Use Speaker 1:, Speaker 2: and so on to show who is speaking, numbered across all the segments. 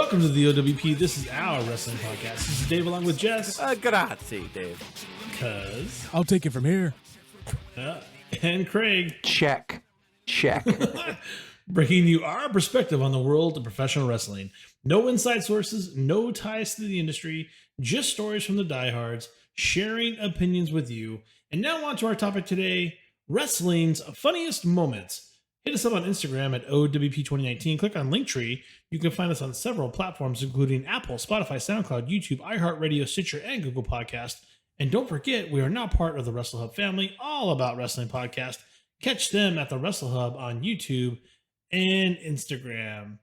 Speaker 1: Welcome to the O.W.P. This is our wrestling podcast. This is Dave along with Jess.
Speaker 2: Grazie, Dave.
Speaker 1: Cuz.
Speaker 3: I'll take it from here.
Speaker 1: And Craig.
Speaker 4: Check.
Speaker 1: Bringing you our perspective on the world of professional wrestling. No inside sources, no ties to the industry, just stories from the diehards, sharing opinions with you. And now on to our topic today, wrestling's funniest moments. Hit us up on Instagram at O.W.P. 2019. Click on Linktree. You can find us on several platforms, including Apple, Spotify, SoundCloud, YouTube, iHeartRadio, Stitcher, and Google Podcast. And don't forget, we are now part of the Wrestle Hub family, all about wrestling podcast. Catch them at the Wrestle Hub on YouTube and Instagram.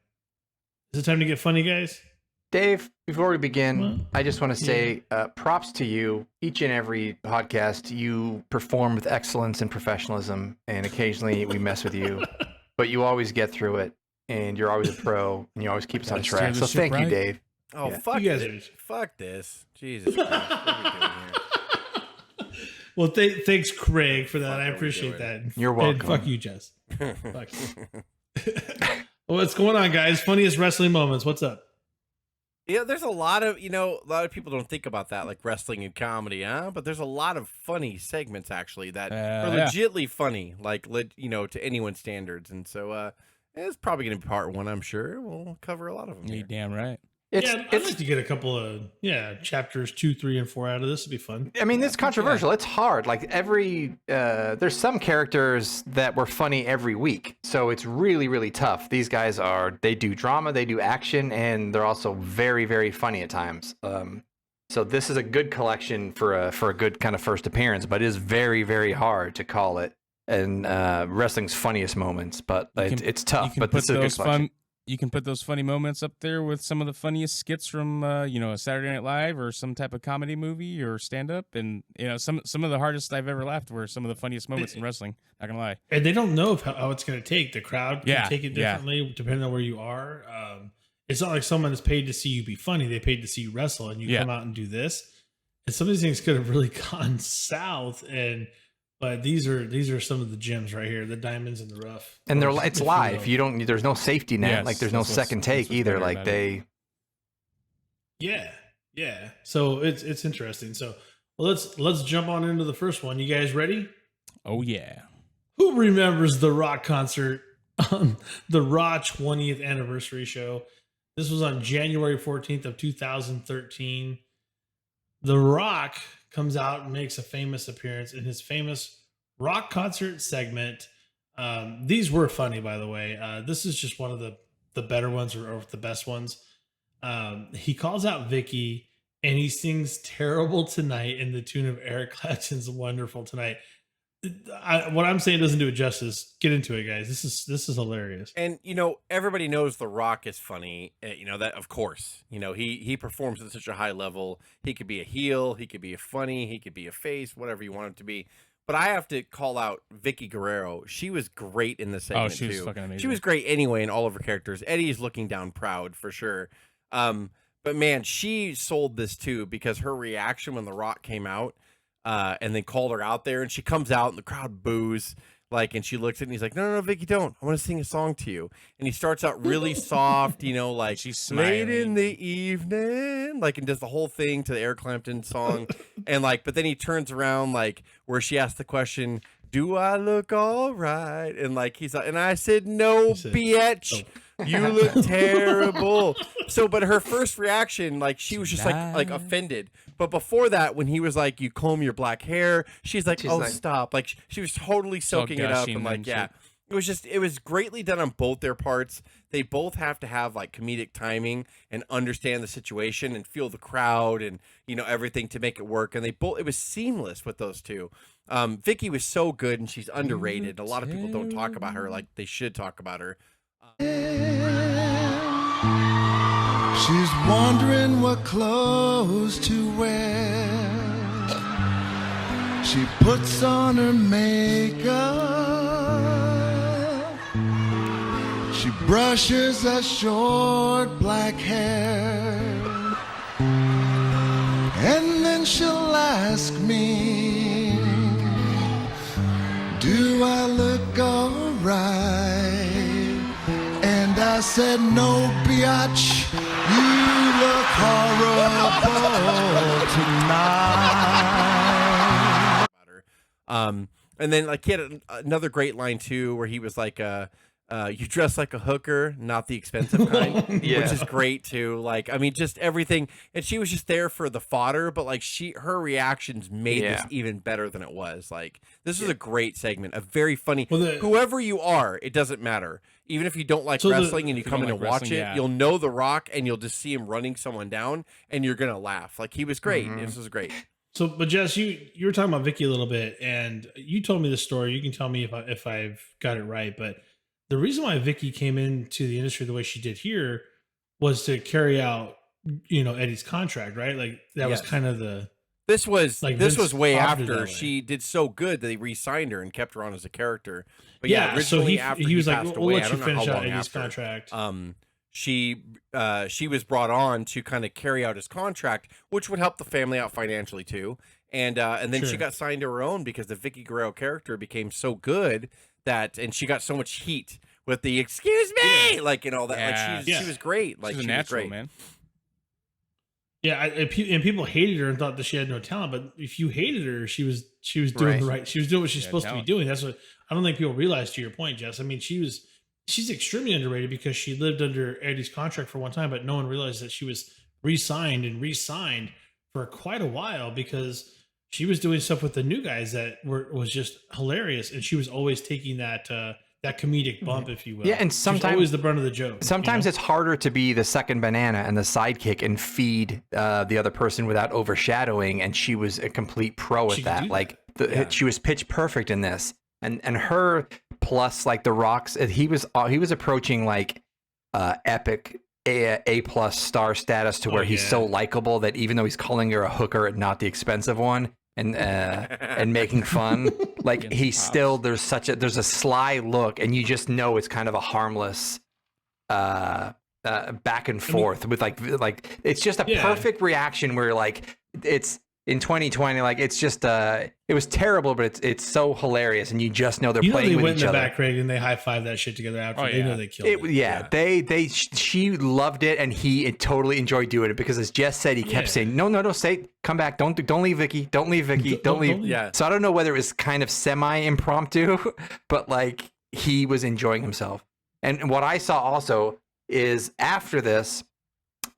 Speaker 1: Is it time to get funny, guys?
Speaker 4: Dave, before we begin, I just want to say props to you. Each and every podcast, you perform with excellence and professionalism, and occasionally we mess with you, but you always get through it, and you're always a pro, and you always keep us on track. So thank you, Dave.
Speaker 2: Oh,
Speaker 4: Yeah.
Speaker 2: fuck
Speaker 1: You guys
Speaker 2: this. Fuck this. Jesus Christ. What are we doing here?
Speaker 1: Well, thanks, Craig, for that.
Speaker 2: Fuck
Speaker 1: I
Speaker 2: are we
Speaker 1: appreciate
Speaker 2: doing?
Speaker 1: that.
Speaker 4: You're welcome.
Speaker 1: And fuck you, Jess. Fuck you. What's going on, guys? Funniest wrestling moments. What's up?
Speaker 2: Yeah, there's a lot of people don't think about that, like wrestling and comedy, huh? But there's a lot of funny segments, actually, that are legitly funny, like, to anyone's standards. And so it's probably going to be part one, I'm sure. We'll cover a lot of them.
Speaker 3: You damn right.
Speaker 1: I'd like to get a couple of chapters 2, 3, and 4 out of this. It'd be fun.
Speaker 4: I mean, it's controversial. It's hard. Like there's some characters that were funny every week, so it's really, really tough. These guys they do drama, they do action, and they're also very, very funny at times. So this is a good collection for a good kind of first appearance, but it is very, very hard to call it and wrestling's funniest moments. But it's tough. But this is a good collection.
Speaker 3: You can put those funny moments up there with some of the funniest skits from, a Saturday Night Live or some type of comedy movie or stand-up. And, some of the hardest I've ever laughed were some of the funniest moments in wrestling. Not going to lie.
Speaker 1: And they don't know how it's going to take. The crowd can take it differently depending on where you are. It's not like someone is paid to see you be funny. They paid to see you wrestle, and you come out and do this. And some of these things could have really gone south. But these are some of the gems right here, the diamonds in the rough.
Speaker 4: And it's live. There's no safety net.
Speaker 3: Yes,
Speaker 4: there's no second take either. Like they.
Speaker 1: Yeah. So it's interesting. So let's jump on into the first one. You guys ready?
Speaker 3: Oh yeah.
Speaker 1: Who remembers the Rock concert on the Raw 20th anniversary show? This was on January 14th of 2013. The Rock comes out and makes a famous appearance in his famous Rock concert segment. These were funny, by the way. This is just one of the better ones or the best ones. He calls out Vicky and he sings Terrible Tonight in the tune of Eric Clapton's Wonderful Tonight. What I'm saying doesn't do it justice. Get into it, guys. This is hilarious.
Speaker 2: And everybody knows The Rock is funny. That, of course. He performs at such a high level. He could be a heel, he could be a funny, he could be a face, whatever you want him to be. But I have to call out Vicky Guerrero. She was great in the segment.
Speaker 3: She was fucking amazing.
Speaker 2: She was great anyway in all of her characters. Eddie's looking down proud for sure. But man, she sold this too, because her reaction when The Rock came out. And they called her out there, and she comes out, and the crowd boos, and she looks at it, and he's like, no, Vicky, don't. I want to sing a song to you. And he starts out really soft,
Speaker 3: she's
Speaker 2: late in
Speaker 3: smiling.
Speaker 2: the evening, and does the whole thing to the Eric Clapton song. And but then he turns around, where she asked the question, do I look all right? And he's like, and I said, no, bitch. You look terrible. But her first reaction, she was just offended. But before that, when he was like, you comb your black hair, she's like, stop. She was totally soaking it up. And it was greatly done on both their parts. They both have to have comedic timing and understand the situation and feel the crowd and, everything to make it work. And it was seamless with those two. Vicky was so good and she's underrated. A lot of people don't talk about her like they should talk about her.
Speaker 5: She's wondering what clothes to wear. She puts on her makeup. She brushes her short black hair. And then she'll ask me, do I look alright? And I said, no, biatch, you horrible tonight.
Speaker 2: And then like he had another great line too, where he was like, "You dress like a hooker, not the expensive kind,"
Speaker 4: Yeah.
Speaker 2: which is great too. Like, I mean, just everything, and she was just there for the fodder, but like her reactions made this even better than it was. Like, this is a great segment, a very funny.
Speaker 1: Well,
Speaker 2: whoever you are, it doesn't matter. Even if you don't like wrestling and you come in and watch it, you'll know The Rock, and you'll just see him running someone down, and you're gonna laugh. Like, he was great. This was great.
Speaker 1: So, but Jess, you were talking about Vicky a little bit, and you told me the story. You can tell me if I've got it right, but the reason why Vicky came into the industry the way she did here was to carry out, Eddie's contract, right? Like that was kind of the.
Speaker 2: This was
Speaker 1: Vince
Speaker 2: way
Speaker 1: offered it that
Speaker 2: after
Speaker 1: way.
Speaker 2: she did so good that they re-signed her and kept her on as a character. But
Speaker 1: Yeah, so
Speaker 2: originally
Speaker 1: he
Speaker 2: after
Speaker 1: was like,
Speaker 2: passed
Speaker 1: "We'll
Speaker 2: away,
Speaker 1: let
Speaker 2: I
Speaker 1: you
Speaker 2: don't know
Speaker 1: finish
Speaker 2: how
Speaker 1: out
Speaker 2: long
Speaker 1: Eddie's
Speaker 2: after,
Speaker 1: contract."
Speaker 2: she was brought on to kind of carry out his contract, which would help the family out financially too. And then she got signed to her own because the Vicky Guerrero character became so good and she got so much heat with the "excuse me," like and all that.
Speaker 3: Yeah.
Speaker 2: Like she was great. Like
Speaker 3: She's a
Speaker 2: she
Speaker 3: natural,
Speaker 2: was great.
Speaker 3: man.
Speaker 1: Yeah, and people hated her and thought that she had no talent. But if you hated her, she was doing the right. She was doing what she's supposed to be doing. That's what I don't think people realize. To your point, Jess. I mean, she's extremely underrated because she lived under Eddie's contract for one time, but no one realized that she was re-signed for quite a while because she was doing stuff with the new guys that was just hilarious, and she was always taking that comedic bump, if you will.
Speaker 4: Yeah, and
Speaker 1: she was
Speaker 4: sometimes
Speaker 1: always the brunt of the joke.
Speaker 4: Sometimes it's harder to be the second banana and the sidekick and feed the other person without overshadowing. And she was a complete pro
Speaker 1: She
Speaker 4: at
Speaker 1: could
Speaker 4: that.
Speaker 1: do
Speaker 4: Like she was pitch perfect in this. And her plus like The Rock's, he was approaching like epic A plus star status to where he's so likable that even though he's calling her a hooker and not the expensive one, and making fun, like he's still there's a sly look, and you just know it's kind of a harmless back and forth with like it's just a perfect reaction where like it's in 2020, like it's just it was terrible, but it's so hilarious, and you just know they're playing
Speaker 1: they
Speaker 4: with
Speaker 1: went
Speaker 4: each
Speaker 1: in the
Speaker 4: other.
Speaker 1: back rig and they high five that shit together after. They know they killed it.
Speaker 4: She loved it, and he totally enjoyed doing it because, as Jess said, he kept saying, "No, come back, don't leave Vicky, don't leave Vicky, don't leave."
Speaker 2: Yeah.
Speaker 4: So I don't know whether it was kind of semi impromptu, but like he was enjoying himself. And what I saw also is after this,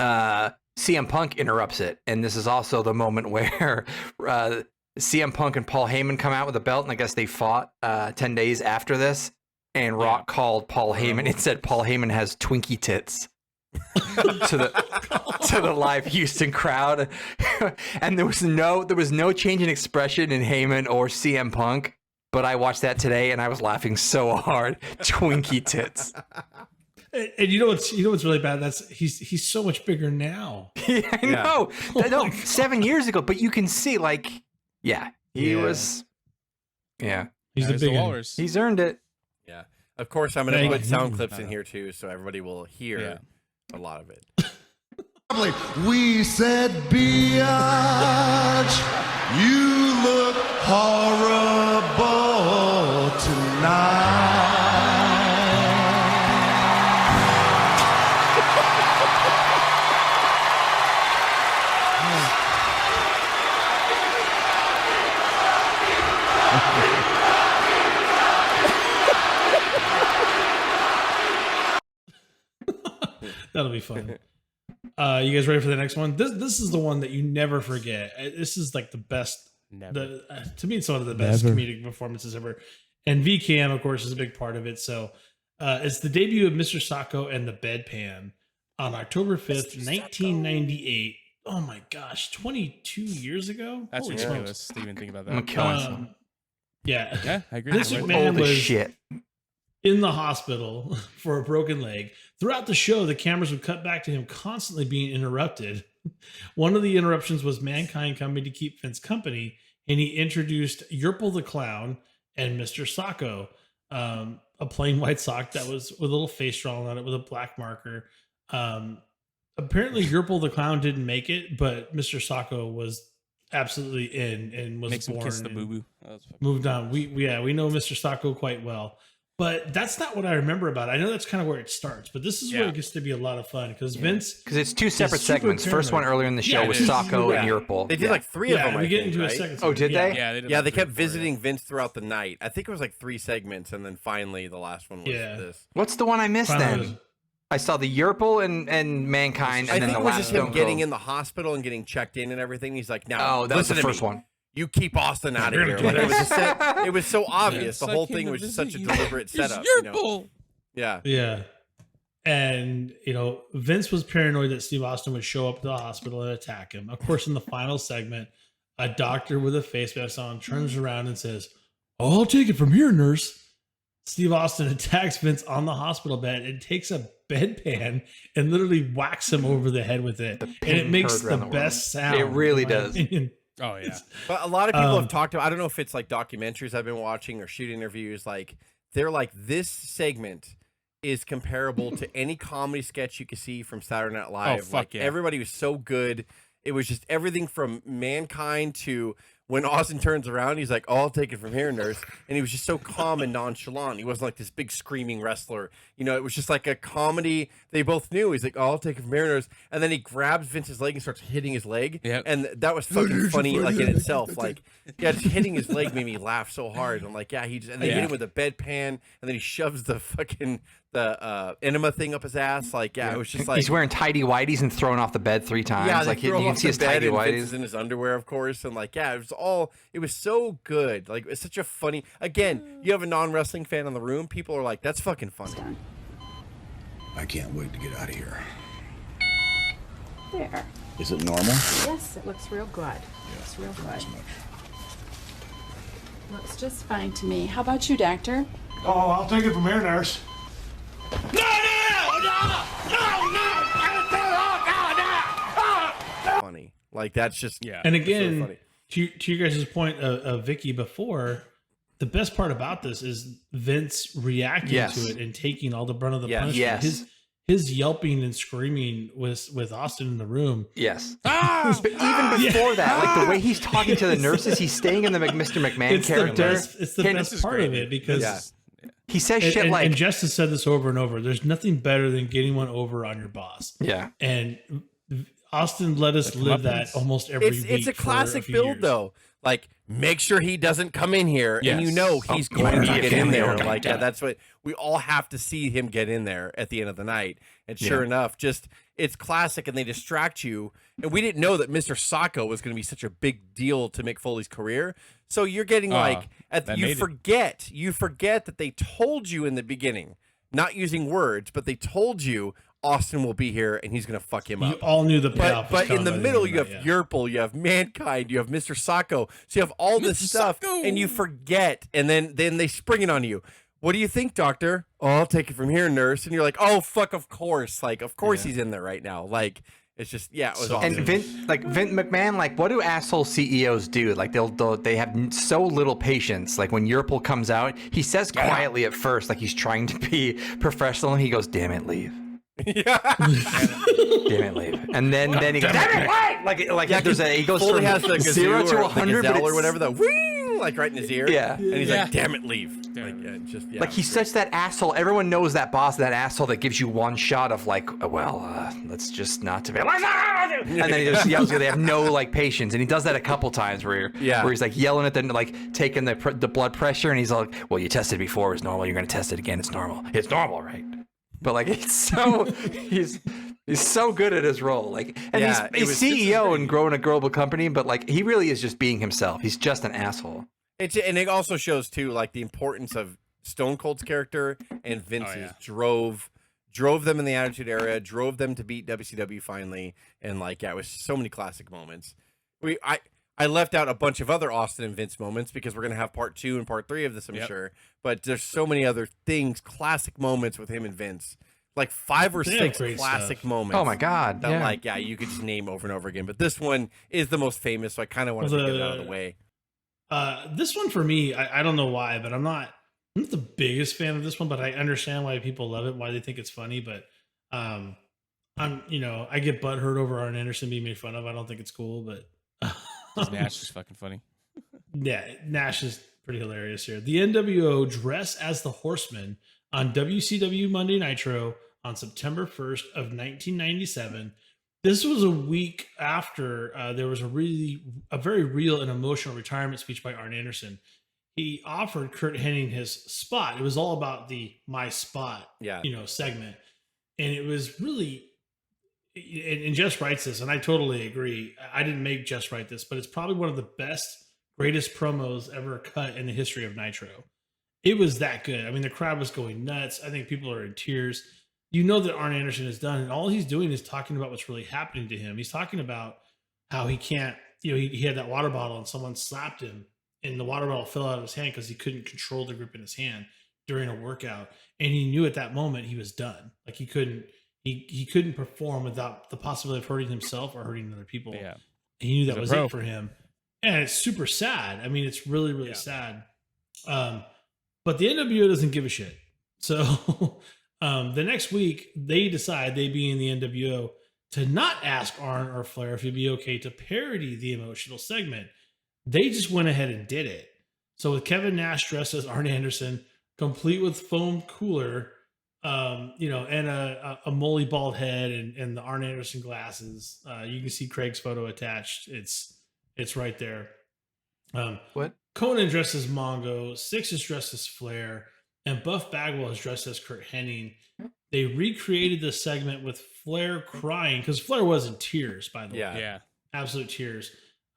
Speaker 4: CM Punk interrupts it, and this is also the moment where CM Punk and Paul Heyman come out with a belt, and I guess they fought 10 days after this. And Rock called Paul Heyman. It said Paul Heyman has Twinkie tits to the live Houston crowd, and there was no change in expression in Heyman or CM Punk. But I watched that today, and I was laughing so hard. Twinkie tits.
Speaker 1: And you know what's really bad? He's so much bigger now.
Speaker 4: Yeah, I know. No, 7 years ago, but you can see, like, he was. Yeah,
Speaker 1: He's the big one.
Speaker 4: He's earned it.
Speaker 2: Yeah. Of course, I'm going to put sound clips in here too, so everybody will hear a lot of it.
Speaker 5: We said, Biatch, you look horrible tonight.
Speaker 1: That'll be fun. You guys ready for the next one? This is the one that you never forget. This is like the best. To me, it's one of the best comedic performances ever. And VCam, of course, is a big part of it. So it's the debut of Mr. Sacco and the Bedpan on October 5th, 1998. Oh my gosh, 22 years ago?
Speaker 3: That's
Speaker 1: Holy
Speaker 3: ridiculous
Speaker 1: smokes.
Speaker 3: to even think about
Speaker 4: I'm
Speaker 3: that.
Speaker 4: killing myself.
Speaker 1: Yeah,
Speaker 3: I agree.
Speaker 1: Vince
Speaker 3: with
Speaker 1: McMahon
Speaker 4: Old as
Speaker 1: was
Speaker 4: shit.
Speaker 1: in the hospital for a broken leg. Throughout the show, the cameras would cut back to him constantly being interrupted. One of the interruptions was Mankind coming to keep Vince company, and he introduced Yerple the Clown and Mr. Sacco, a plain white sock that was with a little face drawn on it with a black marker. Apparently, Yerple the Clown didn't make it, but Mr. Sacco was absolutely in and was
Speaker 3: Makes him
Speaker 1: born
Speaker 3: kiss the
Speaker 1: and
Speaker 3: boo boo.
Speaker 1: moved on. We know Mr. Sacco quite well. But that's not what I remember about it. I know that's kind of where it starts, but this is where it gets to be a lot of fun because Vince.
Speaker 4: Because it's two separate
Speaker 1: super
Speaker 4: segments. First one
Speaker 1: paranoid.
Speaker 4: earlier in the show
Speaker 1: Yeah,
Speaker 4: was
Speaker 1: it is.
Speaker 4: Sacco and
Speaker 2: Yeah.
Speaker 4: Yurple.
Speaker 2: They did like 3 of them.
Speaker 1: we
Speaker 2: I
Speaker 1: get
Speaker 2: think,
Speaker 1: into a
Speaker 2: right?
Speaker 1: second.
Speaker 4: Oh, did they?
Speaker 3: Yeah, they did
Speaker 2: Yeah,
Speaker 3: about
Speaker 2: they
Speaker 3: 3 or
Speaker 2: kept
Speaker 3: 4, yeah.
Speaker 2: visiting Vince throughout the night. I think it was like 3 segments, and then finally the last one was
Speaker 1: Yeah.
Speaker 2: this.
Speaker 4: What's the one I missed
Speaker 1: Finally
Speaker 4: then? I saw the Yurple and Mankind,
Speaker 2: I
Speaker 4: and then
Speaker 2: think
Speaker 4: the
Speaker 2: it was
Speaker 4: last
Speaker 2: just him
Speaker 4: Stone
Speaker 2: getting
Speaker 4: Cold.
Speaker 2: in the hospital and getting checked in and everything. He's like, "Now,
Speaker 4: Oh, that was the
Speaker 2: listen to
Speaker 4: first
Speaker 2: me.
Speaker 4: one.
Speaker 2: You keep Austin out of
Speaker 1: We're
Speaker 2: here."
Speaker 1: gonna
Speaker 2: Like,
Speaker 1: do
Speaker 2: it was
Speaker 1: this.
Speaker 2: a set. It was so obvious.
Speaker 3: It's
Speaker 2: The
Speaker 3: like
Speaker 2: whole
Speaker 3: him
Speaker 2: thing
Speaker 3: to
Speaker 2: was just
Speaker 3: visit
Speaker 2: such a
Speaker 3: you.
Speaker 2: deliberate
Speaker 3: It's
Speaker 2: setup.
Speaker 3: your
Speaker 2: You know?
Speaker 3: bull.
Speaker 2: Yeah.
Speaker 1: Yeah. And, Vince was paranoid that Steve Austin would show up to the hospital and attack him. Of course, in the final segment, a doctor with a face mask on turns around and says, "Oh, I'll take it from here, nurse." Steve Austin attacks Vince on the hospital bed and takes a bedpan and literally whacks him over the head with it.
Speaker 4: The
Speaker 1: And it
Speaker 4: pin
Speaker 1: makes
Speaker 4: heard
Speaker 1: the
Speaker 4: around the room.
Speaker 1: best sound.
Speaker 4: It really
Speaker 1: in my
Speaker 4: does.
Speaker 1: opinion.
Speaker 3: Oh yeah.
Speaker 2: But a lot of people
Speaker 1: Um,
Speaker 2: have talked about, I don't know if it's like documentaries I've been watching or shoot interviews, like they're like, this segment is comparable to any comedy sketch you could see from Saturday Night Live.
Speaker 3: fuck
Speaker 2: Like
Speaker 3: yeah.
Speaker 2: everybody was so good. It was just everything from Mankind to when Austin turns around, he's like, "Oh, I'll take it from here, nurse." And he was just so calm and nonchalant. He wasn't like this big screaming wrestler. It was just like a comedy. They both knew. He's like, "Oh, I'll take it from here, nurse." And then he grabs Vince's leg and starts hitting his leg.
Speaker 3: Yep.
Speaker 2: And that was fucking funny, like in itself. Like, yeah, just hitting his leg made me laugh so hard. I'm like, yeah, and they hit him with a bedpan, and then he shoves the fucking enema thing up his ass. Like, yeah, it was just like
Speaker 4: He's wearing tidy whities and thrown off the bed 3 times.
Speaker 2: yeah,
Speaker 4: like
Speaker 2: they
Speaker 4: you
Speaker 2: throw him
Speaker 4: can
Speaker 2: off
Speaker 4: see
Speaker 2: the
Speaker 4: his
Speaker 2: bed
Speaker 4: tidy
Speaker 2: and Vince
Speaker 4: whities.
Speaker 2: is in his underwear, of course, and like, yeah, it was so good. Like, it's such a funny. Again, you have a non-wrestling fan in the room. People are like, "That's fucking funny."
Speaker 6: I can't wait to get out of here.
Speaker 7: There.
Speaker 6: Is it normal?
Speaker 7: Yes, it looks real good. Looks real good. Looks just fine to me. How about you, doctor?
Speaker 5: Oh, I'll take it from here, nurse.
Speaker 2: Funny. Like, that's just
Speaker 3: Yeah.
Speaker 1: And
Speaker 2: that's really
Speaker 1: again,
Speaker 2: funny.
Speaker 1: to you guys' point of Vicky before, the best part about this is Vince reacting
Speaker 4: Yes.
Speaker 1: to it and taking all the brunt of the
Speaker 2: Yes.
Speaker 1: punishment.
Speaker 4: Yes.
Speaker 1: His yelping and screaming with Austin in the room.
Speaker 4: Yes.
Speaker 3: Ah!
Speaker 4: But even before that, like the way he's talking to the nurses, he's staying in the Mr. McMahon
Speaker 1: It's the
Speaker 4: character.
Speaker 1: best. It's the
Speaker 4: And
Speaker 1: best part of it because
Speaker 2: Yeah.
Speaker 4: He says
Speaker 1: and,
Speaker 4: shit
Speaker 1: and,
Speaker 4: like,
Speaker 1: and Jess has said this over and over. There's nothing better than getting one over on your boss.
Speaker 4: yeah.
Speaker 1: And Austin let us
Speaker 3: The
Speaker 1: live that
Speaker 3: comeuppance.
Speaker 1: almost every week.
Speaker 2: It's a
Speaker 1: for
Speaker 2: classic
Speaker 1: few
Speaker 2: build,
Speaker 1: years.
Speaker 2: though. Like, make sure he doesn't come in here, and
Speaker 3: Yes.
Speaker 2: he's
Speaker 4: Oh,
Speaker 2: going
Speaker 4: yeah,
Speaker 2: to get
Speaker 4: yeah,
Speaker 2: in
Speaker 4: yeah,
Speaker 2: there.
Speaker 4: yeah,
Speaker 2: Like,
Speaker 4: yeah.
Speaker 2: that's what we all have to see him get in there at the end of the night. And sure enough, just it's classic, and they distract you. And we didn't know that Mr. Sacco was going to be such a big deal to Mick Foley's career. So you're getting like
Speaker 3: that
Speaker 2: you
Speaker 3: made it.
Speaker 2: forget that they told you in the beginning, not using words, but they told you Austin will be here and he's going to fuck him
Speaker 1: You
Speaker 2: up.
Speaker 1: all knew the payoff. was
Speaker 2: But in
Speaker 1: coming
Speaker 2: the
Speaker 1: by end
Speaker 2: middle,
Speaker 1: of
Speaker 2: you have
Speaker 1: night,
Speaker 2: Yurple, you have Mankind, you have Mr. Sacco. So you have all this
Speaker 3: Mr.
Speaker 2: stuff,
Speaker 3: Sacco.
Speaker 2: and you forget, and then they spring it on you. What do you think, doctor? Oh, I'll take it from here, nurse. And you're like, oh, fuck, of course. Like, of course he's in there right now. Like, it's just, yeah, it was
Speaker 1: So-
Speaker 2: awesome.
Speaker 4: And Vince McMahon, like, what do asshole CEOs do? Like, they have so little patience. Like, when Yurple comes out, he says quietly at first, like he's trying to be professional, and he goes, "Damn it, leave." Damn it, leave. And then he goes, "Damn it, wait!" Like
Speaker 2: Yeah,
Speaker 4: there's he goes
Speaker 2: Foley
Speaker 4: from
Speaker 2: has the
Speaker 4: 0
Speaker 2: gazoo
Speaker 4: to
Speaker 2: or
Speaker 4: 100,
Speaker 2: the
Speaker 4: but
Speaker 2: gazelle or
Speaker 4: it's-
Speaker 2: whatever, the wing, like right in his ear.
Speaker 4: Yeah.
Speaker 2: And he's
Speaker 3: Yeah.
Speaker 2: like, damn it, leave. Like, yeah, it's just, yeah.
Speaker 4: Like he's such that asshole. Everyone knows that boss, that asshole that gives you one shot of like, let's just not to be. And then he just yells. They have no like patience, and he does that a couple times where he's like yelling at them, like taking the blood pressure, and he's like, "Well, you tested before, it's normal. You're gonna test it again. It's normal. It's normal, right?" But like it's so he's so good at his role. Like, and
Speaker 2: Yeah, it
Speaker 4: he's
Speaker 2: was- this is
Speaker 4: CEO
Speaker 2: great.
Speaker 4: and growing a global company, but like he really is just being himself. He's just an asshole.
Speaker 2: And it also shows too, like the importance of Stone Cold's character and Vince's
Speaker 3: yeah.
Speaker 2: drove them in the Attitude Era, drove them to beat WCW finally, and like it was so many classic moments. I left out a bunch of other Austin and Vince moments because we're gonna have part 2 and part 3 of this, I'm sure. But there's so many other things, classic moments with him and Vince, like 5 or
Speaker 1: They have
Speaker 2: 6
Speaker 1: great
Speaker 2: classic
Speaker 1: stuff.
Speaker 2: moments.
Speaker 4: Oh my god!
Speaker 2: That
Speaker 4: Yeah.
Speaker 2: you could just name over and over again. But this one is the most famous, so I kind of wanted to get it out of the way.
Speaker 1: This one for me, I don't know why, but I'm not the biggest fan of this one, but I understand why people love it, why they think it's funny. But I get butthurt over Arn Anderson being made fun of. I don't think it's cool, but
Speaker 3: Nash is fucking funny.
Speaker 1: yeah, Nash is Pretty hilarious here. The NWO dress as the Horsemen on WCW Monday Nitro on September 1st of 1997. This was a week after there was a very real and emotional retirement speech by Arn Anderson. He offered Kurt Hennig his spot. It was all about the my spot, segment. And it was really, and Jess writes this, and I totally agree. I didn't make Jess write this, but it's probably one of the best, greatest promos ever cut in the history of Nitro. It was that good. I mean, the crowd was going nuts. I think people are in tears. You know that Arn Anderson is done, and all he's doing is talking about what's really happening to him. He's talking about how he can't, he had that water bottle and someone slapped him, and the water bottle fell out of his hand because he couldn't control the grip in his hand during a workout. And he knew at that moment he was done. Like he couldn't perform without the possibility of hurting himself or hurting other people.
Speaker 3: Yeah.
Speaker 1: He knew that was it for him. And it's super sad. I mean, it's really, really sad. But the NWO doesn't give a shit. So the next week, they decide, they being the NWO, to not ask Arn or Flair if it'd be okay to parody the emotional segment. They just went ahead and did it. So with Kevin Nash dressed as Arn Anderson, complete with foam cooler, and a molly bald head and the Arn Anderson glasses. You can see Craig's photo attached. It's right there.
Speaker 4: What?
Speaker 1: Conan dressed as Mongo, Six is dressed as Flair, and Buff Bagwell is dressed as Kurt Hennig. They recreated the segment with Flair crying, because Flair was in tears, by the way.
Speaker 3: Yeah.
Speaker 1: Absolute tears.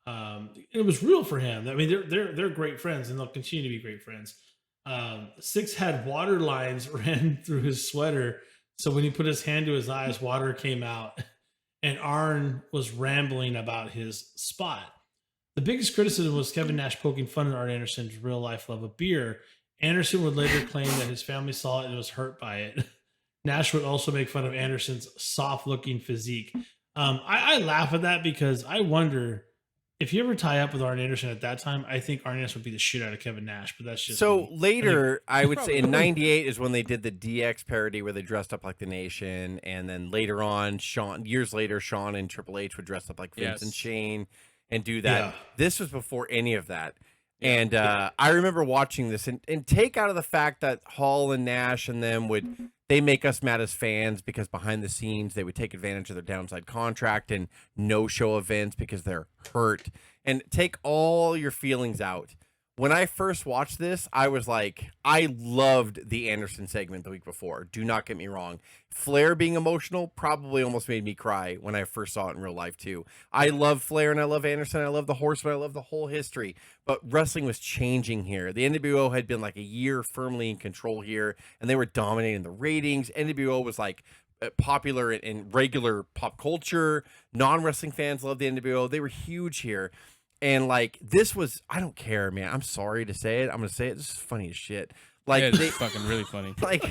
Speaker 1: It was real for him. I mean, they're great friends, and they'll continue to be great friends. Six had water lines ran through his sweater, so when he put his hand to his eyes, water came out, and Arn was rambling about his spot. The biggest criticism was Kevin Nash poking fun at Arn Anderson's real life love of beer. Anderson would later claim that his family saw it and was hurt by it. Nash would also make fun of Anderson's soft looking physique. I laugh at that because I wonder, if you ever tie up with Arn Anderson at that time, I think Arn Anderson would be the shit out of Kevin Nash, but that's just
Speaker 2: so
Speaker 1: me.
Speaker 2: later. I would say in '98 is when they did the DX parody where they dressed up like the Nation, and then later on, years later, Shawn and Triple H would dress up like Vince and Shane and do that.
Speaker 1: Yeah.
Speaker 2: This was before any of that, and I remember watching this and take out of the fact that Hall and Nash and them they make us mad as fans because behind the scenes they would take advantage of their downside contract and no show events because they're hurt, and take all your feelings out. When I first watched this, I was like, I loved the Anderson segment the week before. Do not get me wrong. Flair being emotional probably almost made me cry when I first saw it in real life too. I love Flair and I love Anderson. I love the Horseman. I love the whole history. But wrestling was changing here. The NWO had been like a year firmly in control here, and they were dominating the ratings. NWO was like popular in regular pop culture. Non-wrestling fans loved the NWO. They were huge here. And like, this was, I don't care, man. I'm sorry to say it. I'm going to say it. This is funny as shit. Like,
Speaker 3: it's fucking really funny.
Speaker 2: Like,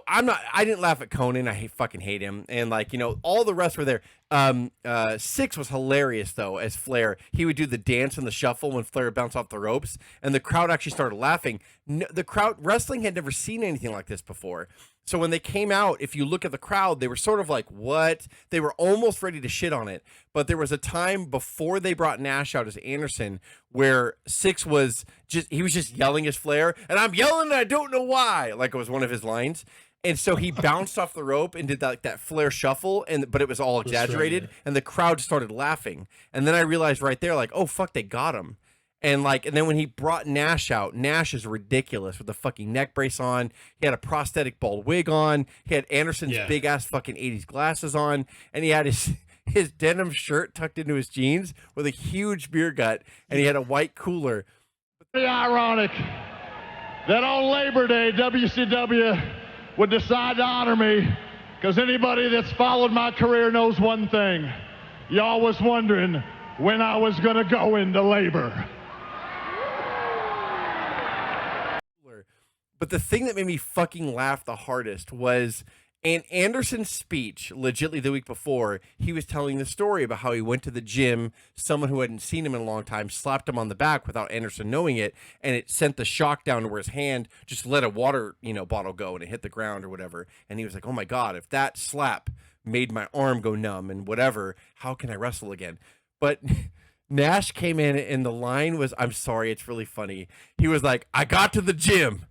Speaker 2: I didn't laugh at Conan. I fucking hate him. And like, all the rest were there. Six was hilarious though, as Flair. He would do the dance and the shuffle when Flair would bounce off the ropes, and the crowd actually started laughing. The crowd, wrestling had never seen anything like this before. So when they came out, if you look at the crowd, they were sort of like, what? They were almost ready to shit on it. But there was a time before they brought Nash out as Anderson where Six was just yelling as Flair, and I'm yelling and I don't know why, like it was one of his lines. And so he bounced off the rope and did that Flair shuffle, but it was all exaggerated, and the crowd started laughing. And then I realized right there, like, oh fuck, they got him. And then when he brought Nash out, Nash is ridiculous with the fucking neck brace on. He had a prosthetic bald wig on. He had Anderson's big ass fucking 80s glasses on, and he had his denim shirt tucked into his jeans with a huge beer gut, and he had a white cooler.
Speaker 8: Very ironic that on Labor Day, WCW would decide to honor me, because anybody that's followed my career knows one thing. Y'all was wondering when I was going to go into labor.
Speaker 2: But the thing that made me fucking laugh the hardest was in Anderson's speech, legitly the week before, he was telling the story about how he went to the gym, someone who hadn't seen him in a long time slapped him on the back without Anderson knowing it, and it sent the shock down to where his hand just let a water, bottle go and it hit the ground or whatever. And he was like, oh my God, if that slap made my arm go numb and whatever, how can I wrestle again? But Nash came in and the line was, I'm sorry, it's really funny. He was like, I got to the gym.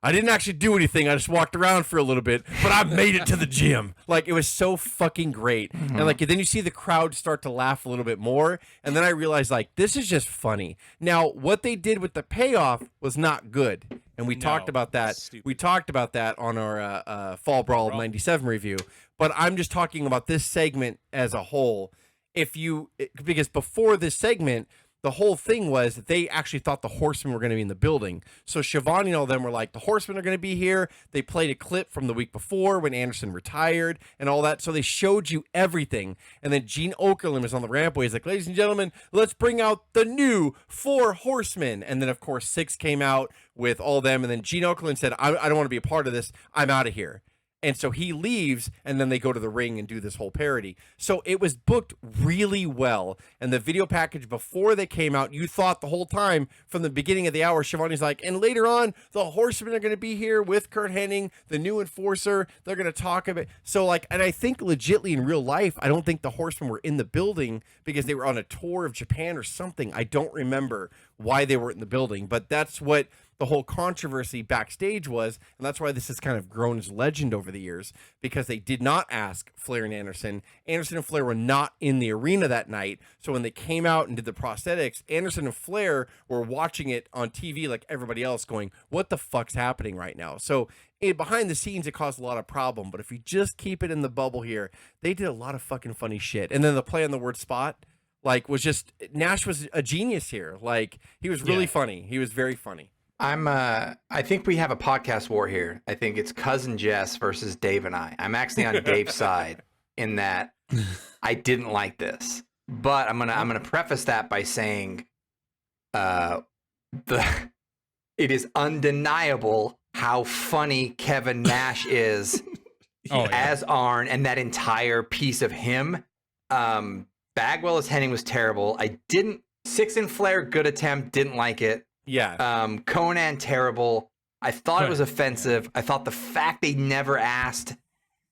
Speaker 2: I didn't actually do anything. I just walked around for a little bit, but I made it to the gym. Like, it was so fucking great. And like, then you see the crowd start to laugh a little bit more. And then I realized, like, this is just funny. Now, what they did with the payoff was not good. And we talked about that.
Speaker 3: stupid.
Speaker 2: We talked about that on our Fall Brawl 97 review. But I'm just talking about this segment as a whole. Because before this segment, the whole thing was that they actually thought the Horsemen were going to be in the building. So Shivani and all them were like, the Horsemen are going to be here. They played a clip from the week before when Anderson retired and all that. So they showed you everything. And then Gene Okerlund is on the rampway. He's like, ladies and gentlemen, let's bring out the new 4 Horsemen. And then, of course, 6 came out with all them. And then Gene Okerlund said, I don't want to be a part of this. I'm out of here. And so he leaves, and then they go to the ring and do this whole parody. So it was booked really well. And the video package before they came out, you thought the whole time from the beginning of the hour, Shivani's like, and later on, the Horsemen are going to be here with Kurt Hennig, the new enforcer. They're going to talk about. So, like, and I think legitly in real life, I don't think the Horsemen were in the building because they were on a tour of Japan or something. I don't remember why they were in the building, but that's what the whole controversy backstage was, and that's why this has kind of grown as legend over the years, because they did not ask Flair and Anderson. Anderson and Flair were not in the arena that night, so when they came out and did the prosthetics, Anderson and Flair were watching it on TV like everybody else going, what the fuck's happening right now? So behind the scenes, it caused a lot of problem, but if you just keep it in the bubble here, they did a lot of fucking funny shit. And then the play on the word spot, like, was just, Nash was a genius here. Like, he was really funny. He was very funny.
Speaker 4: I think we have a podcast war here. I think it's cousin Jess versus Dave and I. I'm actually on Dave's side in that I didn't like this. But I'm gonna preface that by saying it is undeniable how funny Kevin Nash is as Arn, and that entire piece of him. Bagwell as Hennig was terrible. Six and Flair, good attempt, didn't like it.
Speaker 2: Yeah.
Speaker 4: Conan, terrible. I thought it was offensive. I thought the fact they never asked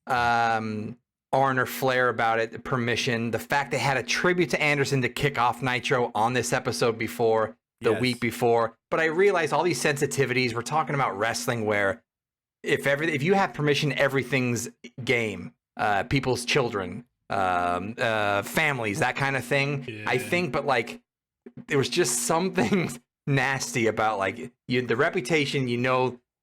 Speaker 4: Arn or Flair about it, permission, the fact they had a tribute to Anderson to kick off Nitro on this episode before, the week before. But I realized all these sensitivities, we're talking about wrestling where if you have permission, everything's game. People's children, families, that kind of thing. Yeah. I think, but like, there was just something nasty about like the reputation,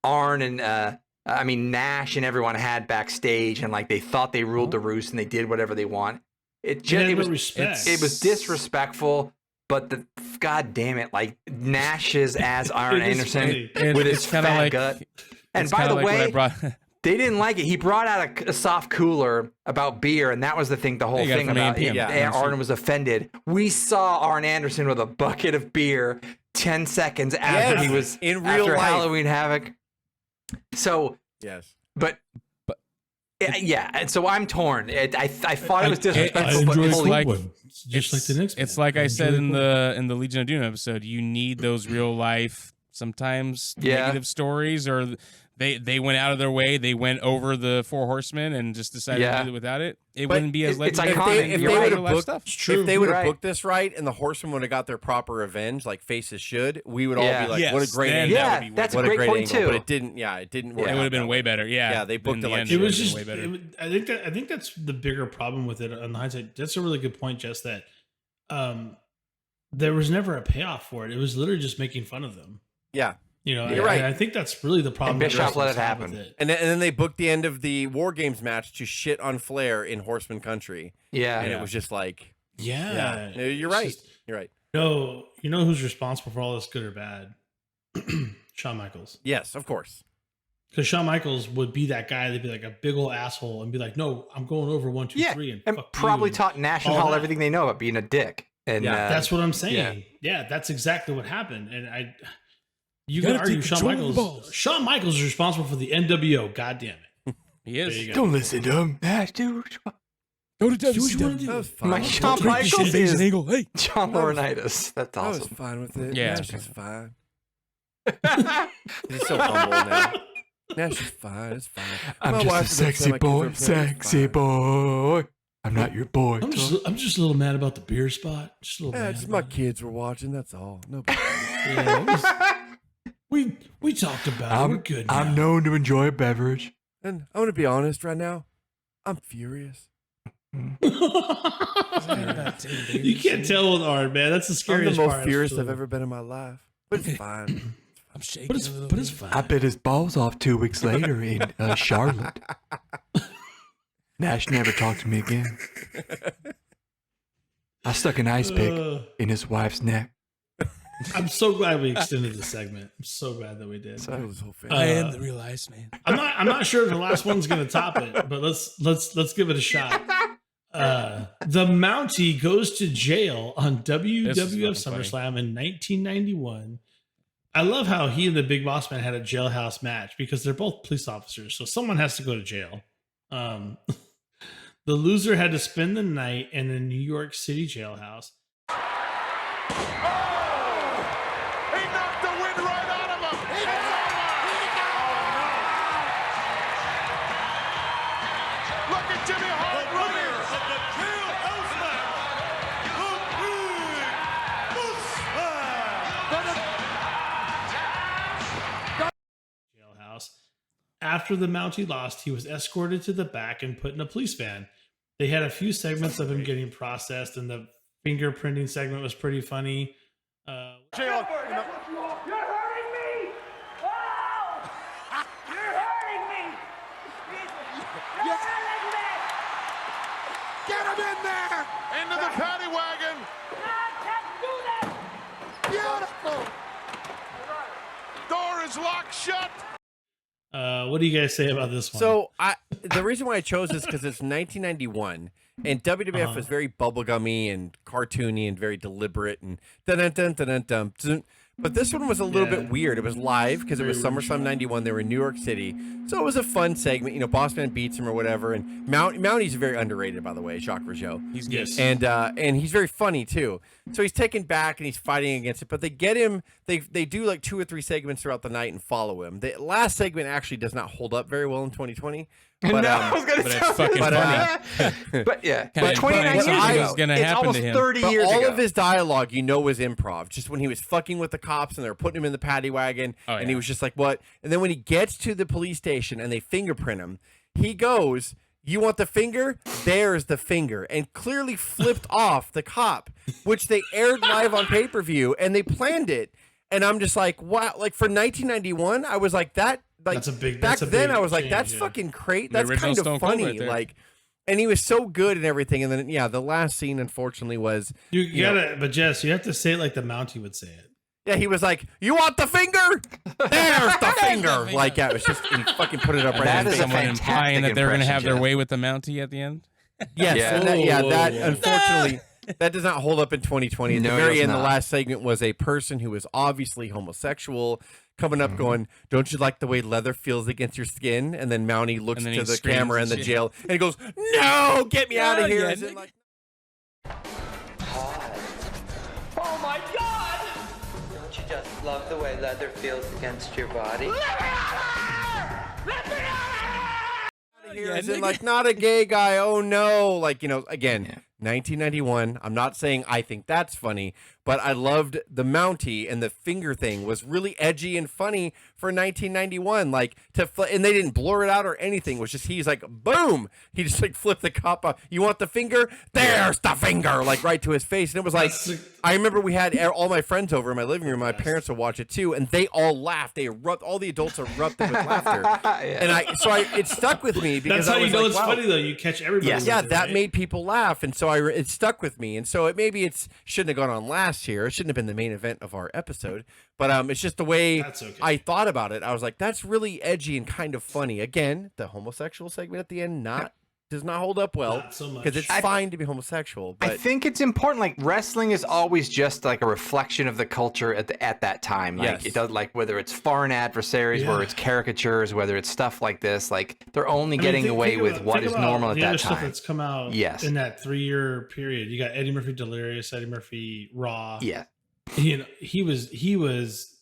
Speaker 4: Arn and Nash and everyone had backstage, and like they thought they ruled the roost and they did whatever they want. It was disrespectful, but god damn it, like Nash is as Arn Anderson with his fat gut. And by the way, they didn't like it. He brought out a soft cooler about beer, and that was the thing. The whole thing about it. Arn was offended. We saw Arn Anderson with a bucket of beer 10 seconds after he was
Speaker 2: in real life.
Speaker 4: Halloween Havoc. So but yeah. And so I'm torn. I thought it was disrespectful, but
Speaker 1: just like the next.
Speaker 3: It's like I said in the Legion of Doom episode. You need those real life, sometimes negative stories, or they went out of their way. They went over the 4 Horsemen and just decided to do it without it. It wouldn't be as
Speaker 4: legendary. It's iconic.
Speaker 2: If they would have booked this right and the Horsemen would have got their proper revenge, like faces should, we would all be like, "What a great angle!"
Speaker 4: Yeah, that's a great point too.
Speaker 2: But it didn't. Yeah, it didn't work.
Speaker 3: It would have been way better. Yeah,
Speaker 2: they booked it like
Speaker 1: it was just way better. I think that's the bigger problem with it. On the hindsight, that's a really good point, Jess. That there was never a payoff for it. It was literally just making fun of them.
Speaker 2: Yeah.
Speaker 4: You're right.
Speaker 1: I think that's really the problem.
Speaker 4: And Bischoff let it happen.
Speaker 2: And then they booked the end of the War Games match to shit on Flair in Horseman Country.
Speaker 4: Yeah.
Speaker 2: And it was just like,
Speaker 1: yeah.
Speaker 2: You're right. You're right.
Speaker 1: No, you know who's responsible for all this, good or bad? Shawn Michaels.
Speaker 2: Yes, of course.
Speaker 1: Because Shawn Michaels would be that guy that'd be like a big old asshole and be like, "No, I'm going over 1, 2, 3," and fuck
Speaker 4: probably
Speaker 1: you,
Speaker 4: taught Nash and Hall everything they know about being a dick. And
Speaker 1: that's what I'm saying. Yeah, that's exactly what happened. And you can argue Shawn Michaels. Shawn Michaels is responsible for the NWO. God damn it.
Speaker 3: He is.
Speaker 4: Don't listen to him. Nash, do
Speaker 3: go to WCW.
Speaker 4: My Shawn Michaels is
Speaker 3: hey.
Speaker 4: John Laurinaitis. That's awesome.
Speaker 2: I was fine with it.
Speaker 3: Yeah,
Speaker 2: Nash is fine. He's so humble now. Nash is fine. It's fine.
Speaker 4: I'm just a sexy boy. Sexy boy.
Speaker 9: I'm not your boy.
Speaker 1: I'm just a little mad about the beer spot. Just a little
Speaker 2: Yeah,
Speaker 1: mad.
Speaker 2: just my
Speaker 1: about it.
Speaker 2: kids were watching. That's all. No.
Speaker 1: Yeah, we talked about it. We're good now.
Speaker 9: I'm known to enjoy a beverage.
Speaker 2: And I'm gonna be honest right now. I'm furious.
Speaker 1: You can't tell with Art, man. That's the
Speaker 2: I'm
Speaker 1: scariest
Speaker 2: the most
Speaker 1: part.
Speaker 2: furious
Speaker 1: Absolutely.
Speaker 2: I've ever been in my life. But it's fine.
Speaker 3: I'm shaking.
Speaker 1: But it's fine.
Speaker 9: I bit his balls off 2 weeks later in Charlotte. Nash never talked to me again. I stuck an ice pick in his wife's neck.
Speaker 1: I'm so glad we extended the segment. I'm so glad that we did.
Speaker 2: That was so
Speaker 3: I am the real Iceman.
Speaker 1: I'm not sure if the last one's gonna top it, but let's give it a shot. The Mountie goes to jail on WWF SummerSlam in 1991. I love how he and the Big Boss Man had a jailhouse match because they're both police officers, so someone has to go to jail. The loser had to spend the night in the New York City jailhouse.
Speaker 8: He knocked the wind right out of him. Look at Jimmy Hart running.
Speaker 1: Jailhouse. After the Mountie lost, he was escorted to the back and put in a police van. They had a few segments of him getting processed, and the fingerprinting segment was pretty funny.
Speaker 8: Jail.
Speaker 10: You're hurting me! Oh! You're hurting me! You're hurting me!
Speaker 8: Get him in there! Into the paddy wagon.
Speaker 10: I can't do that!
Speaker 8: Beautiful. Door is locked shut.
Speaker 1: What do you guys say about this one?
Speaker 2: So the reason why I chose this because it's 1991 and WWF was very bubblegummy and cartoony and very deliberate and dun dun dun dun dun dun. But this one was a little bit weird. It was live because it was SummerSlam 91. They were in New York City. So it was a fun segment. You know, Bossman beats him or whatever. And Mountie's very underrated, by the way, Jacques Rougeau.
Speaker 3: He's good.
Speaker 2: And he's very funny, too. So he's taken back and he's fighting against it. But they get him. They do like 2 or 3 segments throughout the night and follow him. The last segment actually does not hold up very well in 2020. But,
Speaker 4: no, I was gonna
Speaker 3: but
Speaker 4: say,
Speaker 3: it's fucking funny.
Speaker 4: but yeah,
Speaker 3: Kinda
Speaker 4: but 29
Speaker 3: implying
Speaker 4: years
Speaker 3: something
Speaker 4: ago,
Speaker 3: was gonna
Speaker 4: it's
Speaker 3: happen to
Speaker 4: almost
Speaker 3: him.
Speaker 4: 30
Speaker 2: But
Speaker 4: years
Speaker 2: all
Speaker 4: ago.
Speaker 2: of his dialogue, you know, was improv. Just when he was fucking with the cops and they were putting him in the paddy wagon, and he was just like, "What?" And then when he gets to the police station and they fingerprint him, he goes, "You want the finger? There's the finger," and clearly flipped off the cop, which they aired live on pay-per-view, and they planned it. And I'm just like, wow! Like for 1991, I was like that. Like
Speaker 1: That's a big-
Speaker 2: back
Speaker 1: that's a
Speaker 2: then,
Speaker 1: big
Speaker 2: I was like,
Speaker 1: change,
Speaker 2: "That's
Speaker 1: yeah.
Speaker 2: fucking great.
Speaker 3: The
Speaker 2: That's
Speaker 3: original
Speaker 2: kind of
Speaker 3: Stone Cold
Speaker 2: funny."
Speaker 3: right there.
Speaker 2: Like, and he was so good and everything. And then yeah, the last scene unfortunately was
Speaker 1: you gotta, but Jess, you have to say it like the Mountie would say it.
Speaker 2: yeah, he was like, "You want the finger? There's the finger." Like yeah, it was just he fucking put it up right
Speaker 4: That
Speaker 2: in
Speaker 4: is
Speaker 2: his
Speaker 4: a
Speaker 2: face.
Speaker 3: Someone
Speaker 4: fantastic
Speaker 3: implying that they're going to have their
Speaker 4: impression,
Speaker 3: way with the Mountie at the end.
Speaker 2: Yes,
Speaker 4: Yeah.
Speaker 2: and that
Speaker 1: Whoa.
Speaker 2: unfortunately that does not hold up in 2020. At
Speaker 4: No,
Speaker 2: the
Speaker 4: it
Speaker 2: very
Speaker 4: does
Speaker 2: end, the
Speaker 4: not.
Speaker 2: last segment was a person who was obviously homosexual coming up going, "Don't you like the way leather feels against your skin?" And then Mountie looks
Speaker 3: And then
Speaker 2: to
Speaker 3: he
Speaker 2: the
Speaker 3: screams
Speaker 2: camera in
Speaker 3: and
Speaker 2: the
Speaker 3: shit.
Speaker 2: jail and he goes, "No, get me out of here."
Speaker 3: yeah,
Speaker 2: As in, like,
Speaker 10: Oh my God!
Speaker 11: Don't you just love the way leather feels against your body?
Speaker 10: Let me out of here!
Speaker 2: here, as in, like, not a gay guy. Oh no. Like, you know, again, 1991. I'm not saying I think that's funny, but I loved the Mountie, and the finger thing was really edgy and funny for 1991. Like, and they didn't blur it out or anything. It was just, he's like, boom. He just like flipped the cop off. "You want the finger? There's the finger," like right to his face. And it was like, I remember we had all my friends over in my living room. My parents would watch it too, and they all laughed. All the adults erupted with laughter. And it stuck with me because
Speaker 1: That's how
Speaker 2: I was
Speaker 1: you know
Speaker 2: like,
Speaker 1: it's
Speaker 2: wow.
Speaker 1: funny though. You catch everybody.
Speaker 2: Yeah,
Speaker 1: with it,
Speaker 2: that
Speaker 1: right?
Speaker 2: made people laugh, and so it stuck with me. And so it shouldn't have gone on last year. It shouldn't have been the main event of our episode. But it's just the way
Speaker 1: That's okay.
Speaker 2: I thought about it. I was like, that's really edgy and kind of funny. Again, the homosexual segment at the end does not hold up well
Speaker 1: Not so much.
Speaker 2: because it's fine to be homosexual. But
Speaker 4: I think it's important. Like, wrestling is always just like a reflection of the culture at that time. Like,
Speaker 2: Yes.
Speaker 4: it does, like, whether it's foreign adversaries,
Speaker 1: Yeah.
Speaker 4: whether it's caricatures, whether it's stuff like this. Like, they're only
Speaker 1: I mean,
Speaker 4: getting
Speaker 1: think-
Speaker 4: away
Speaker 1: think
Speaker 4: with
Speaker 1: about-
Speaker 4: what
Speaker 1: think
Speaker 4: is
Speaker 1: about
Speaker 4: normal at
Speaker 1: the
Speaker 4: that
Speaker 1: other stuff
Speaker 4: time.
Speaker 1: that's come out
Speaker 4: Yes.
Speaker 1: in that 3-year period. You got Eddie Murphy Delirious, Eddie Murphy Raw.
Speaker 4: Yeah.
Speaker 1: You know, he was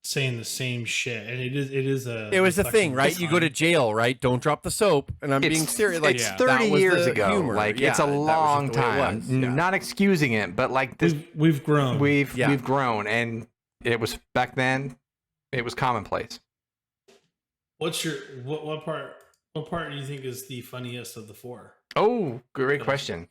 Speaker 1: saying the same shit, and it is a.
Speaker 2: It was the
Speaker 1: reflection
Speaker 2: thing,
Speaker 1: of
Speaker 2: right?
Speaker 1: the
Speaker 2: You go to
Speaker 1: time.
Speaker 2: jail, right? Don't drop the soap. And I'm being serious. Like
Speaker 4: it's
Speaker 2: that
Speaker 4: 30
Speaker 2: was
Speaker 4: years
Speaker 2: the
Speaker 4: ago.
Speaker 2: humor.
Speaker 4: Like
Speaker 2: Yeah,
Speaker 4: it's a
Speaker 2: that was just
Speaker 4: long
Speaker 2: the way it
Speaker 4: time.
Speaker 2: was. Yeah.
Speaker 4: Not excusing it, but like this,
Speaker 1: We've grown.
Speaker 4: we've grown, and it was back then. It was commonplace.
Speaker 1: What's your what part? What part do you think is the funniest of the four?
Speaker 4: Oh, great question.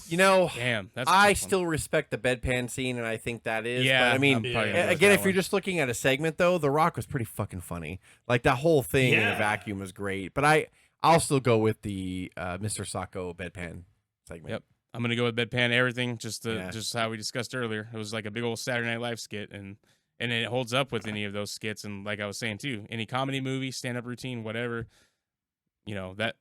Speaker 2: You know,
Speaker 3: Damn, that's
Speaker 2: I still respect the bedpan scene, and I think that is.
Speaker 3: Yeah,
Speaker 2: but I mean,
Speaker 3: I'm probably gonna go with
Speaker 2: again,
Speaker 3: that
Speaker 2: if you're
Speaker 3: one.
Speaker 2: just looking at a segment, though, The Rock was pretty fucking funny. Like that whole thing in a
Speaker 1: Yeah.
Speaker 2: vacuum was great. But I'll still go with the Mr. Sacco bedpan segment.
Speaker 3: Yep. I'm gonna go with bedpan everything, just
Speaker 2: Yeah.
Speaker 3: just how we discussed earlier. It was like a big old Saturday Night Live skit, and it holds up with any of those skits. And like I was saying too, any comedy movie, stand up routine, whatever, you know, that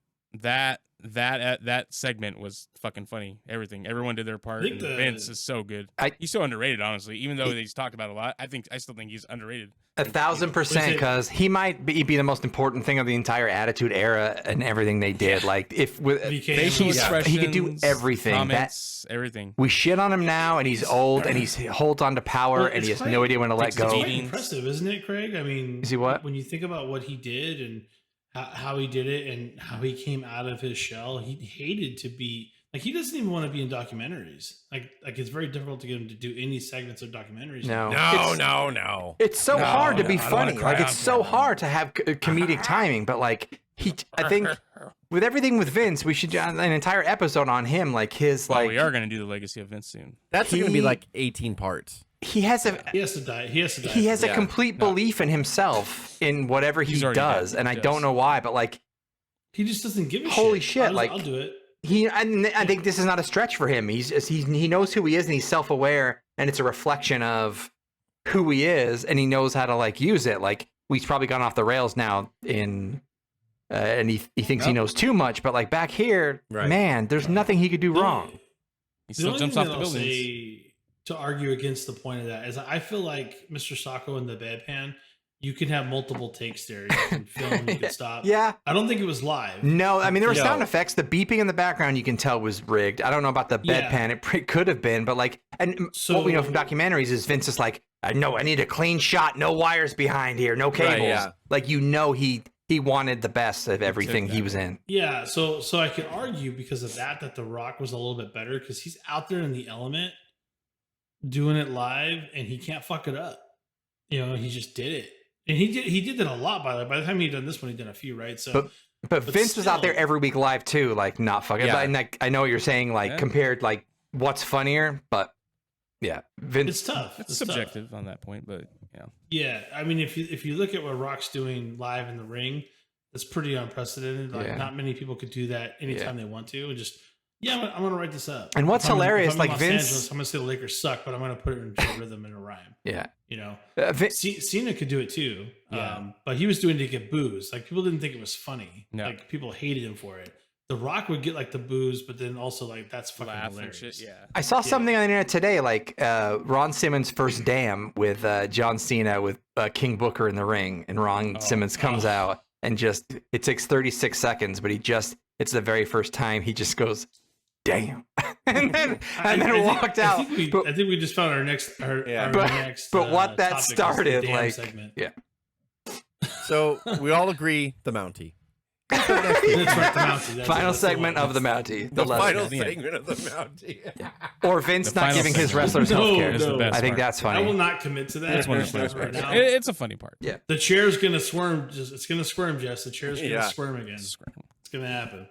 Speaker 3: segment was fucking funny. Everyone did their part.
Speaker 1: think
Speaker 3: And Vince is so good. He's so underrated, honestly. Even though he's talked about a lot, I still think he's underrated.
Speaker 4: 1,000%, because he might be the most important thing of the entire Attitude Era and everything they did. Like if with
Speaker 3: Facial
Speaker 4: he could do
Speaker 3: expressions,
Speaker 4: everything.
Speaker 3: comments, everything.
Speaker 4: We shit on him now, and he's old, and he holds on to power,
Speaker 1: Well,
Speaker 4: and he
Speaker 1: it's
Speaker 4: has no idea when to let
Speaker 1: it's
Speaker 4: go.
Speaker 1: quite impressive, isn't it, Craig? I mean,
Speaker 4: Is he what?
Speaker 1: When you think about what he did and how he did it and how he came out of his shell, he hated to be like he doesn't even want to be in documentaries. Like it's very difficult to get him to do any segments of documentaries.
Speaker 4: No.
Speaker 2: No.
Speaker 4: It's so hard to be
Speaker 3: I don't wanna
Speaker 4: funny.
Speaker 3: cry
Speaker 4: Like it's
Speaker 3: on
Speaker 4: so hard to have comedic timing, but like I think with everything with Vince, we should do an entire episode on him. Like his
Speaker 3: Well,
Speaker 4: like
Speaker 3: we are gonna do the legacy of Vince soon.
Speaker 2: That's going to be
Speaker 4: He-
Speaker 2: like 18 parts.
Speaker 4: he has a
Speaker 1: He has to die. He has to die.
Speaker 4: he has a
Speaker 2: Yeah.
Speaker 4: complete belief in himself in whatever he
Speaker 3: He's already
Speaker 4: does,
Speaker 3: dead,
Speaker 4: and I
Speaker 3: Jess.
Speaker 4: don't know why, but like
Speaker 1: He just doesn't give a shit.
Speaker 4: Holy shit, like-
Speaker 1: I'll do it.
Speaker 4: I think this is not a stretch for him. He knows who he is, and he's self-aware, and it's a reflection of who he is, and he knows how to like use it. Like he's probably gone off the rails now and he thinks he knows too much, but like back here,
Speaker 2: Right.
Speaker 4: man, there's nothing he could do wrong.
Speaker 3: He
Speaker 1: The
Speaker 3: still
Speaker 1: only
Speaker 3: jumps
Speaker 1: thing
Speaker 3: off
Speaker 1: that
Speaker 3: the
Speaker 1: I'll
Speaker 3: buildings.
Speaker 1: say to argue against the point of that is I feel like Mr. Sacco in the bedpan, you can have multiple takes there. You can film, you can stop.
Speaker 4: Yeah.
Speaker 1: I don't think it was live.
Speaker 4: No, I mean there were
Speaker 2: No.
Speaker 4: sound effects. The beeping in the background you can tell was rigged. I don't know about the
Speaker 1: Yeah.
Speaker 4: bedpan. It could have been, but like, and what we know from documentaries is Vince is like, I need a clean shot, no wires behind here, no cables.
Speaker 2: Right, yeah.
Speaker 4: Like he wanted the best of everything he was in.
Speaker 1: Yeah, so I could argue because of that The Rock was a little bit better because he's out there in the element doing it live and he can't fuck it up. You know, he just did it. And he did that a lot by the way. By the time he'd done this one, he'd done a few, right? So
Speaker 4: But Vince was out there
Speaker 1: still-
Speaker 4: every week live too, like not fucking.
Speaker 2: Yeah.
Speaker 4: And like, I know what you're saying, like
Speaker 3: Yeah.
Speaker 4: compared, like what's funnier, but yeah, Vince.
Speaker 1: it's tough.
Speaker 3: It's
Speaker 1: tough.
Speaker 3: subjective on that point, but yeah.
Speaker 1: Yeah, I mean, if you look at what Rock's doing live in the ring, that's pretty unprecedented. Like,
Speaker 4: Yeah.
Speaker 1: not many people could do that anytime they want to. And just I'm gonna write this up.
Speaker 4: And what's
Speaker 1: If I'm in-
Speaker 4: hilarious,
Speaker 1: if I'm in
Speaker 4: like
Speaker 1: Los
Speaker 4: Vince-
Speaker 1: Angeles, I'm gonna say the Lakers suck, but I'm gonna put it into a rhythm and a rhyme.
Speaker 4: Yeah.
Speaker 1: You know,
Speaker 4: Vin-
Speaker 1: Cena could do it too.
Speaker 3: Yeah.
Speaker 1: But he was doing it to get boos. Like people didn't think it was funny.
Speaker 3: No.
Speaker 1: Like people hated him for it. The Rock would get like the boos, but then also like that's fucking
Speaker 3: Laugh and
Speaker 1: hilarious.
Speaker 3: shit, yeah.
Speaker 4: I saw something on the internet today, like Ron Simmons' first Damn with John Cena with King Booker in the ring, and Ron Simmons comes out and just it takes 36 seconds, but it's the very first time he just goes, "Damn," and then walked out.
Speaker 1: I think we just found our next. Our next.
Speaker 4: But what that
Speaker 1: topic is the
Speaker 4: started,
Speaker 1: damn
Speaker 4: like,
Speaker 1: segment.
Speaker 4: yeah.
Speaker 2: So we all agree the Mountie.
Speaker 1: That's right, the Mountie. That's
Speaker 4: Final
Speaker 1: that's the
Speaker 4: segment
Speaker 1: one.
Speaker 4: of the Mountie.
Speaker 2: The
Speaker 4: lesson.
Speaker 2: final segment of the Mountie.
Speaker 4: Or Vince
Speaker 3: The
Speaker 4: not
Speaker 3: final
Speaker 4: giving his
Speaker 3: segment.
Speaker 4: wrestlers
Speaker 1: No,
Speaker 4: health care.
Speaker 1: no.
Speaker 3: best
Speaker 4: I think
Speaker 3: part.
Speaker 4: that's
Speaker 1: I will
Speaker 4: funny.
Speaker 1: not commit to that.
Speaker 3: It's one of the funniest
Speaker 1: right
Speaker 3: parts.
Speaker 1: now.
Speaker 3: It's a funny part.
Speaker 4: Yeah.
Speaker 1: The chair's gonna squirm. It's gonna squirm, Jess. The chair's gonna
Speaker 2: Yeah.
Speaker 1: squirm again. It's gonna happen.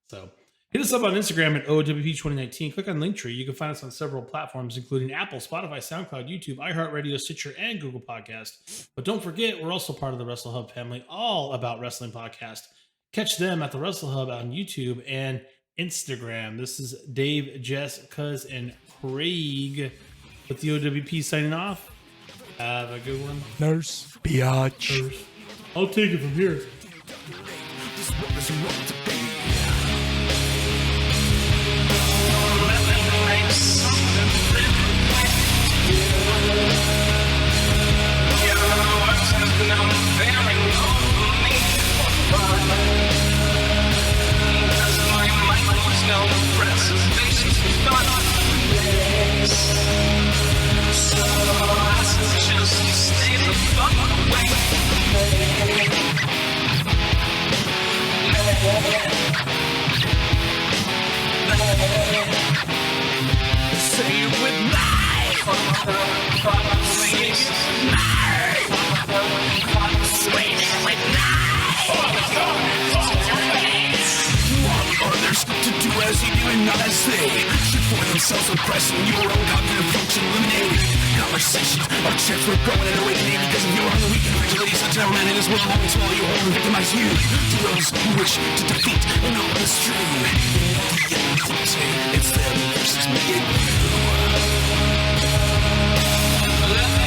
Speaker 1: So hit us up on Instagram at O.W.P 2019. Click on Linktree. You can find us on several platforms, including Apple, Spotify, SoundCloud, YouTube, iHeartRadio, Stitcher, and Google Podcast. But don't forget, we're also part of the Wrestle Hub family, all about wrestling podcast. Catch them at the Wrestle Hub on YouTube and Instagram. This is Dave, Jess, Cuz, and Craig with the O.W.P signing off. Have a good one.
Speaker 3: Nurse.
Speaker 9: Biatch.
Speaker 1: I'll take it from here.
Speaker 10: So I just
Speaker 12: not as they should for themselves, oppressing your own cognitive function eliminated. Conversations are checked for growing and awakening because of your own weak and fragility. Such an man in this world always while you hold and victimize you. To those who wish to defeat and all is true. It's them versus me and you.